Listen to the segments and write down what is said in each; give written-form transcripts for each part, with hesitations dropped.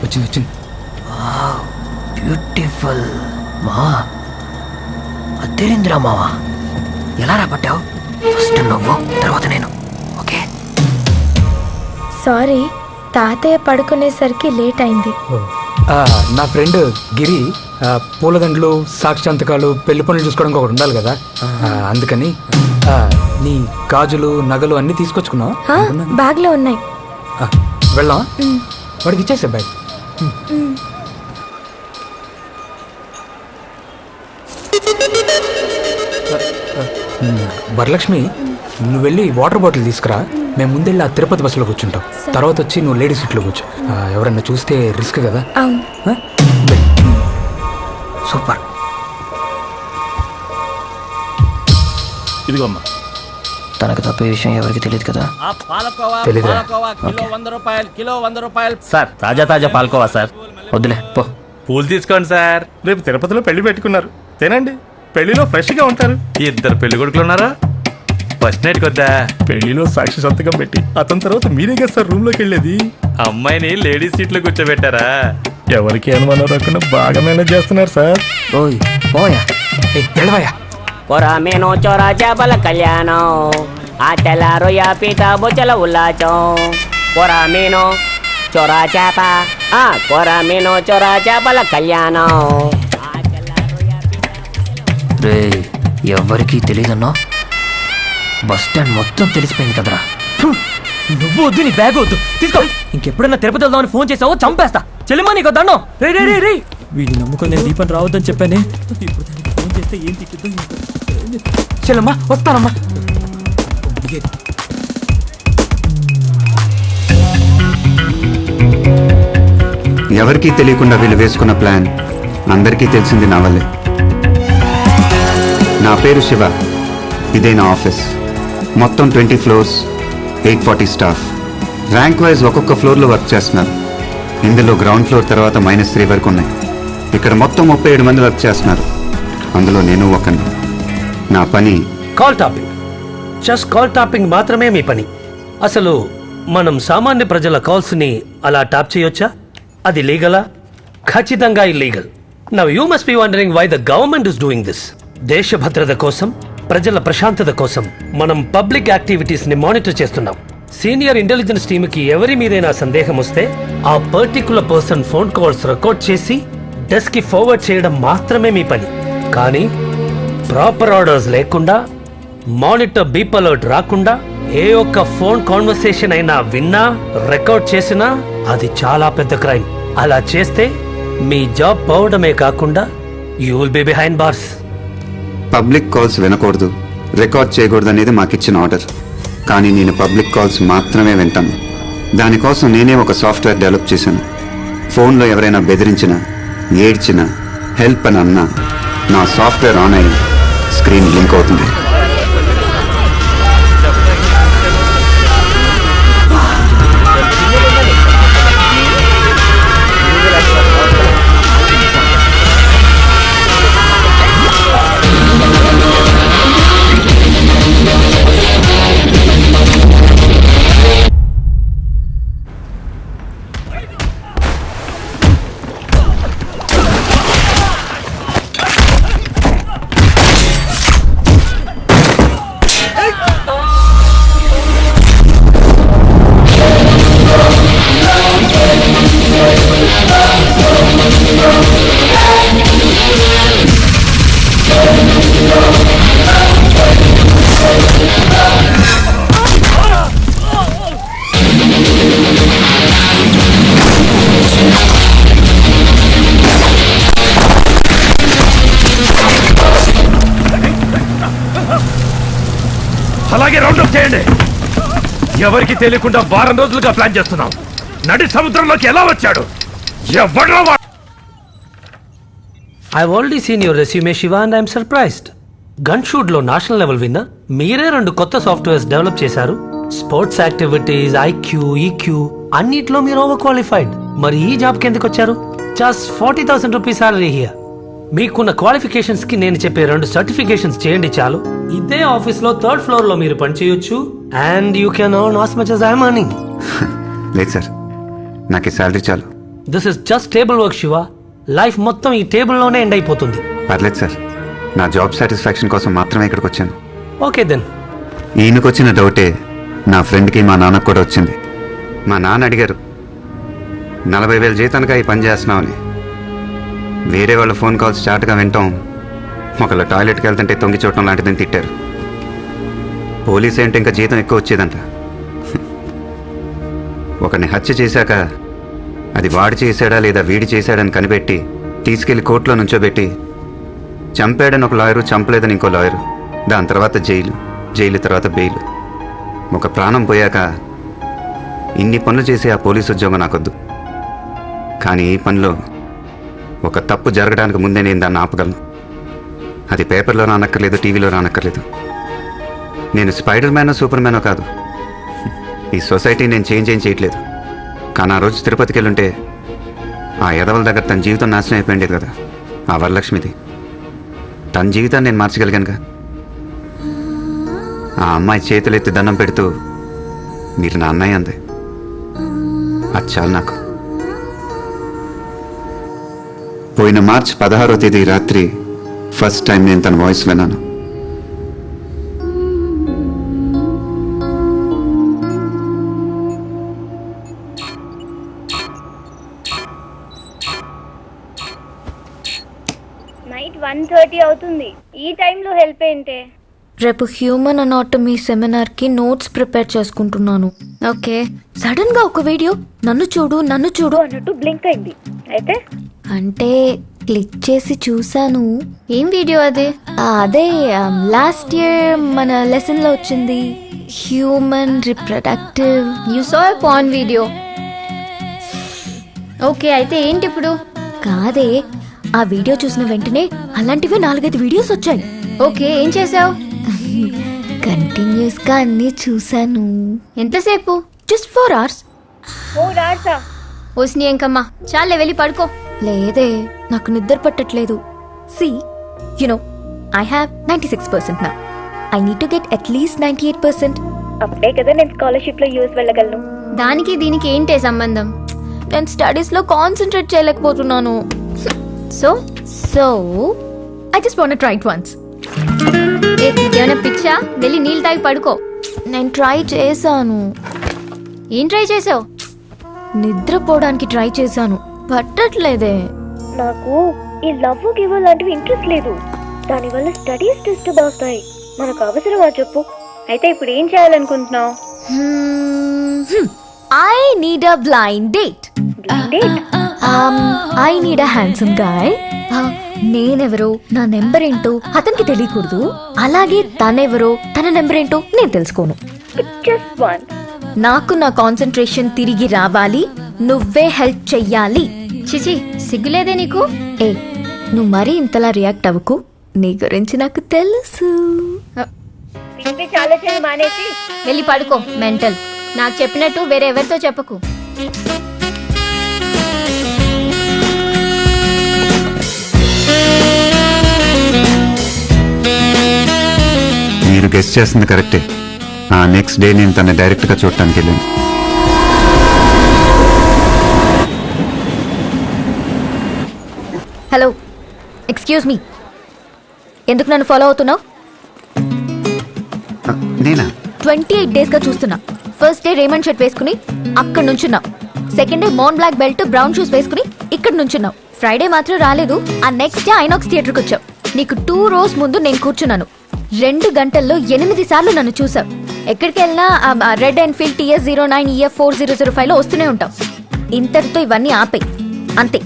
వచ్చింది. బ్యూటిఫుల్ మా అద్దరింద్రా మావా, ఎలా రాబట్టావు? ఫస్ట్ నువ్వు, తర్వాత నేను. ఓకే. సారీ, తాతయ్య పడుకునేసరికి లేట్ అయింది. నా ఫ్రెండ్ గిరి పూలదండలు, సాక్షాంతకాలు, పెళ్లి పనులు చూసుకోవడానికి ఒకటి ఉండాలి కదా, అందుకని నీ గాజులు, నగలు అన్నీ తీసుకొచ్చుకున్నావా? బ్యాగ్ లో ఉన్నాయి. వెళ్దాం, వాడికి ఇచ్చేసా బ్యాగ్. వరలక్ష్మి, నువ్వు వెళ్ళి వాటర్ బాటిల్ తీసుకురా. మేము ముందెళ్ళి ఆ తిరుపతి బస్సులో కూర్చుంటాం. తర్వాత వచ్చి నువ్వు లేడీస్ సీట్లో కూర్చో. ఎవరన్నా చూస్తే రిస్క్ కదా. సూపర్. ఇదిగోమ్మా. తనకు తప్పే విషయం ఎవరికి తెలియదు కదా? కిలో 100 రూపాయలు సార్. తాజా పాలకోవా సార్. వద్దులే పో. పూలు తీసుకోండి సార్. రేపు తిరుపతిలో పెళ్లి పెట్టుకున్నారు, తినండి. పెళ్లిలో ఫ్రెష్ గా ఉంటారు. 2 పెళ్లి కొడుకులు ఉన్నారా? ఫస్ట్ నైట్ కొద్దా పెళ్లిలో సాక్షి సంతకం పెట్టి అతని తర్వాత మీరే కదా సార్ రూమ్ లోకి వెళ్ళేది. అమ్మాయిని లేడీస్ సీట్ లో కూర్చోబెట్టారా? ఎవరికి అనుమానం రాకుండా బాగా మేనేజ్ చేస్తున్నారు సార్. ఓయ్ పోయా, వెళ్ళవయ్యా. కొరమేనో చోరా చేపల కళ్యాణం, ఆ తెల్లారు యా పీత బొచ్చల ఉల్లాచం. కొరమేనో చోరా చేప, కొరమేనో చోరా చేపల కళ్యాణం. రే, ఎవరికి తెలియదన్నా? బస్ స్టాండ్ మొత్తం తెలిసిపోయింది కదరా. నువ్వు వద్దు, నీ బ్యాగ్ వద్దు, తీసుకో. ఇంకెప్పుడైనా తిరుపతి వెళ్దామని ఫోన్ చేసావో చంపేస్తా. చెల్లిమా నీకు దండం. రే రే రే రే, వీడిని నమ్ముకొని నేను దీపం రావద్దని చెప్పానే. ఇప్పుడు దానికి ఫోన్ చేస్తే ఏం తిట్టిద్దో. చెల్లమ్మా వస్తానమ్మా. ఎవరికీ తెలియకుండా వీళ్ళు వేసుకున్న ప్లాన్ అందరికీ తెలిసింది నా వల్లే. నా పేరు శివ, ఇదే నా ఆఫీస్. మొత్తం 20 ఫ్లోర్స్, 840 స్టాఫ్. ర్యాంక్ వైజ్ ఒక్కొక్క ఫ్లోర్లో వర్క్ చేస్తున్నారు. ఇందులో గ్రౌండ్ ఫ్లోర్ తర్వాత -3 వరకు ఉన్నాయి. ఇక్కడ మొత్తం 37 మంది వర్క్ చేస్తున్నారు, అందులో నేను ఒకను. నా పని call topping. Just call topping మాత్రమే మీ పని. అసలు మనం సామాన్య ప్రజల కాల్స్ని అలా టాప్ చేయొచ్చా? అది లీగలా? ఖచ్చితంగా illegal. Now you must be wondering why the government is doing this. దేశ భద్రత కోసం, ప్రజల ప్రశాంతత కోసం మనం పబ్లిక్ యాక్టివిటీస్ ని మానిటర్ చేస్తున్నాం. సీనియర్ ఇంటెలిజెన్స్ టీమ్ కి ఎవరి మీదైనా సందేహం వస్తే ఆ particular person phone calls record చేసి డెస్క్ కి ఫార్వర్డ్ చేయడం మాత్రమే మీ పని. కానీ ప్రాపర్ ఆర్డర్స్ లేకుండా, మానిటర్ బీప్ అలర్ట్ రాకుండా ఏ ఒక్క ఫోన్ కాన్వర్సేషన్ అయినా విన్నా, రికార్డ్ చేసినా అది చాలా పెద్ద క్రైమ్. అలా చేస్తే మీ జాబ్ పోవడమే కాకుండా you will be behind bars. Public calls వినకూడదు, రికార్డ్ చేయకూడదు అనేది మాకిచ్చిన ఆర్డర్. కానీ నేను పబ్లిక్ కాల్స్ మాత్రమే వింటాను. దానికోసం నేనే ఒక సాఫ్ట్వేర్ డెవలప్ చేశాను. ఫోన్లో ఎవరైనా బెదిరించినా, ఏడ్చినా, హెల్ప్ అని అన్నా నా సాఫ్ట్వేర్ ఆన్ అయ్యి స్క్రీన్ లింక్ అవుతుంది. అలాగే రౌండప్ చేయండి. ఎవరికి తెలియకుండా వారం రోజులుగా ప్లాన్ చేస్తున్నాం. నడి సముద్రంలోకి ఎలా వచ్చాడు? ఎవడో I've already seen your resume, Shiva, and I'm surprised. గన్షూట్ లో నేషనల్ లెవెల్ విన్నర్. మీరే 2 కొత్త సాఫ్ట్వేర్స్ డెవలప్ చేశారు. స్పోర్ట్స్ యాక్టివిటీస్, IQ, EQ అన్నిట్లో మీరు ఓవర్ క్వాలిఫైడ్. మరి ఈ జాబ్ కి ఎందుకు వచ్చారు? Just 40,000 rupees salary here. మీకున్న క్వాలిఫికేషన్స్ కి నేను చెప్పే 2 సర్టిఫికేషన్స్ చేయండి చాలు. ఇదే ఆఫీస్ లో 3rd ఫ్లోర్ లో మీరు పని చేయొచ్చు. And you can earn as much as I am earning. లేదు సార్, నాకు ఈ శాలరీ చాలు. This is just table work Shiva. Life మొత్తం ఈ టేబుల్లోనే ఎండ్ అయిపోతుంది. పర్లేదు సార్, నా జాబ్ సాటిస్ఫాక్షన్ కోసం మాత్రమే ఇక్కడికి వచ్చాను. Okay then. ఈయనకు వచ్చిన డౌటే నా ఫ్రెండ్కి మా నాన్నకు కూడా వచ్చింది. మా నాన్న అడిగారు 40,000 జీతానికి ఈ పని చేస్తున్నామని. వేరే వాళ్ళ ఫోన్ కాల్స్ చాటుగా వింటాం, ఒకళ్ళ టాయిలెట్కి వెళ్తుంటే తొంగి చూడటం లాంటిదని తిట్టారు. పోలీస్ ఏంటి ఇంకా జీతం ఎక్కువ వచ్చేదంట. ఒకరిని హత్య చేశాక అది వాడు చేశాడా లేదా వీడి చేశాడని కనిపెట్టి తీసుకెళ్లి కోర్టులో నుంచోబెట్టి చంపాడని ఒక లాయరు, చంపలేదని ఇంకో లాయరు, దాని తర్వాత జైలు తర్వాత బెయిల్. ఒక ప్రాణం పోయాక ఇన్ని పనులు చేసే ఆ పోలీసు ఉద్యోగం నాకొద్దు. కానీ ఈ పనిలో ఒక తప్పు జరగడానికి ముందే నేను దాన్ని ఆపగలను. అది పేపర్లో రానక్కర్లేదు, టీవీలో రానక్కర్లేదు. నేను స్పైడర్ మ్యానో సూపర్ మ్యానో కాదు. ఈ సొసైటీ నేను చేంజ్ ఏం చేయట్లేదు. కానీ ఆ రోజు తిరుపతికి వెళ్ళుంటే ఆ ఎదవల దగ్గర తన జీవితం నాశనం అయిపోయింది కదా. ఆ వరలక్ష్మిది తన జీవితాన్ని నేను మార్చగలిగానుగా. ఆ అమ్మాయి చేతులెత్తి దండం పెడుతూ మీరు నా అన్నయ్య అంది. అది చాలు నాకు. పోయిన మార్చి 16వ తేదీ రాత్రి ఫస్ట్ టైం నేను తన వాయిస్ విన్నాను. నైట్ 1:30 అవుతుంది. ఈ టైంలో హెల్ప్ ఏంటే? రేపు హ్యూమన్ అనాటమీ సెమినార్కి నోట్స్ ప్రిపేర్ చేసుకుంటున్నాను. ఓకే, సడన్ గా ఒక వీడియో నన్ను చూడు అన్నట్టు బ్లింక్ అయింది. అయితే అంటే క్లిక్ చేసి చూసాను. ఏం వీడియో అది? అదే లాస్ట్ ఇయర్ మన లెసన్ లో వచ్చింది, human reproductive. You saw a porn video. Okay, అయితే ఏంటి ఇప్పుడు? కాదే, ఆ వీడియో చూసిన వెంటనే అలాంటివి 4-5 వీడియోస్ వచ్చాయి. ఓకే, ఏం చేసావు? కంటిన్యూస్ గా అన్ని చూసాను. ఎంతసేపు? Just 4 hours. 4 hours? ఓస్ని ఎంకమ్మా, చాలే వెళ్ళి పడుకో. లేదే, నాకు నిద్ర పట్టట్లేదు. C you know I have 96% నా. I need to get at least 98%. అప్పుడే కదా నేను స్కాలర్షిప్ లో యూఎస్ వెళ్ళగలను. దానికి దీనికి ఏంటే సంబంధం? నేను స్టడీస్ లో కాన్సన్ట్రేట్ చేయలేకపోతున్నాను. So I just want try it once. ఏమైనా పిచ్చా? వెళ్ళి నీళ్ళు తాగి పడుకో. నేను ట్రై చేశాను. ఏం ట్రై చేసావు? నిద్రపోవడానికి ట్రై చేశాను, పట్టట్లేదే. నాకు ఈ లవ్ గివ్ లాంటివి ఇంట్రెస్ట్ లేదు. దానివల్ల స్టడీస్ డిస్టర్బ్ అవుతాయి. మనకు అవసరమా చెప్పు? అయితే ఇప్పుడు ఏం చేయాలనుకుంటున్నావు? I need a blind date. I need a handsome guy. నేనెవరో, నా నెంబర్ ఏంటో అతనికి తెలియకూడదు. అలాగే తనెవరో, తన నెంబర్ ఏంటో నేను తెలుసుకోను. Just one. నాకు నా కాన్సంట్రేషన్ తిరిగి రావాలి. నువ్వే హెల్ప్ చెయ్యాలి. చిచి, సిగ్గులేదే నీకు? ఏ, నువ్వు మరీ ఇంతలా రియాక్ట్ అవ్వకు. నీ గురించి నాకు తెలుసు. చాలా చేసి మానేసి వెళ్ళి పడుకో. మెంటల్. నాకు చెప్పినట్టు వేరే ఎవరితో చెప్పకు. మీరు గెస్ట్ చేస్తుంది కరెక్టే. ఆ నెక్స్ట్ డే నేను తన డైరెక్ట్గా చూడటానికి వెళ్ళాను. హలో, ఎక్స్క్యూజ్ మీ, ఎందుకు నన్ను ఫాలో అవుతున్నావు? నేనా? 28 days గా చూస్తున్నా. ఫస్ట్ డే రేమండ్ షర్ట్ వేసుకుని అక్కడ నుంచున్నావు. సెకండ్ డే మోన్ బ్లాక్ బెల్ట్ బ్రౌన్ షూస్ వేసుకుని ఇక్కడ నుంచున్నావు. ఫ్రైడే మాత్రం రాలేదు. ఆ నెక్స్ట్ డే ఐనాక్స్ థియేటర్కి వచ్చావు. నీకు 2 rows ముందు నేను కూర్చున్నాను. 2 గంటల్లో 8 సార్లు నన్ను చూసావు. ఎక్కడికి వెళ్ళినా రెడ్ ఎన్ఫీల్డ్ TS09 EF 4005 లో వస్తూనే ఉంటావు. ఇంతటితో ఇవన్నీ ఆపే, అంతే.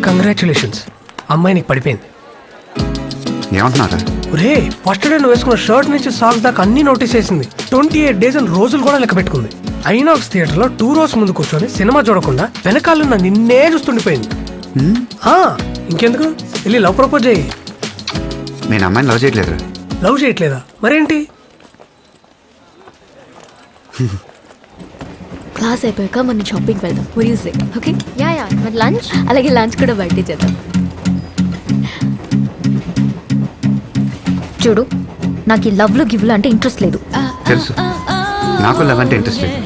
కంగ్రాచులేషన్స్, అమ్మాయి నీకు పడిపోయింది. ఏమంటున్నారా? రే, ఫస్ట్ డే నువ్వు వేసుకున్న షర్ట్ నుంచి సాక్స్ దాకా అన్ని నోటీస్ చేసింది. 28 days అని రోజులు కూడా లెక్క పెట్టుకుంది. ఐనాక్స్ థియేటర్ లో 2 rows ముందు కూర్చొని సినిమా చూడకుండా వెనకాలన్న నిన్నే చూస్తుండిపోయింది. ఇంకెందుకు, వెళ్ళి లవ్ ప్రపోజ్ చేయి. నేను అమ్మాయిని లవ్ చేయట్లేదు. లవ్ చేయట్లేదా? మరేంటి? క్లాస్ అయిపోయాక మనం షాపింగ్ వెళ్దాం. ఓకే, యా మరి లంచ్, అలాగే లంచ్ కూడా బయట చేద్దాం. చూడు, నాకు ఈ లవ్లు గివ్లు అంటే ఇంట్రెస్ట్ లేదు. తెలుసు. నాకు లవ్ అంటే ఇంట్రెస్ట్ లేదు.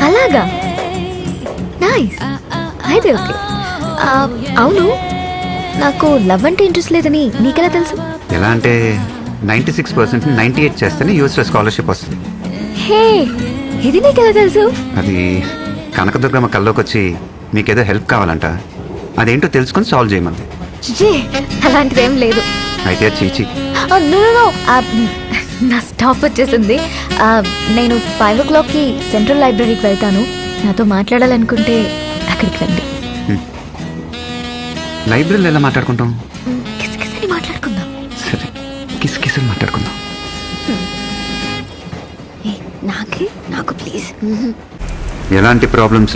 అలాగా నైస్. అయితే ఓకే. అవును, నాకు లవ్ అంటే ఇంట్రెస్ట్ లేదని నీకెలా తెలుసు? ఎలా అంటే 96% 98 చేస్తేనే యూఎస్లో స్కాలర్షిప్ వస్తుంది. హే, ఇది నీకెలా తెలుసు? అది కనకదుర్గమ్మ కల్లోకి వచ్చి మీకేదో హెల్ప్ కావాలంట, అదేంటో తెలుసుకొని సాల్వ్ చేయమంది. చిచి, అలాంటిదేం లేదు. అయితే అది చీచి. No, no, no. నా స్టాప్ వచ్చేసింది. నేను 5 o'clockకి సెంట్రల్ లైబ్రరీకి వెళ్తాను. నాతో మాట్లాడాలనుకుంటే అక్కడికి రండి. లైబ్రరీలో ఎలా మాట్లాడుకుంటాం? కిసకిసని మాట్లాడుకుందాం. సరే, కిస్ మాట్లాడుకుందాం. నాకు ప్లీజ్. ఎలాంటి ప్రాబ్లమ్స్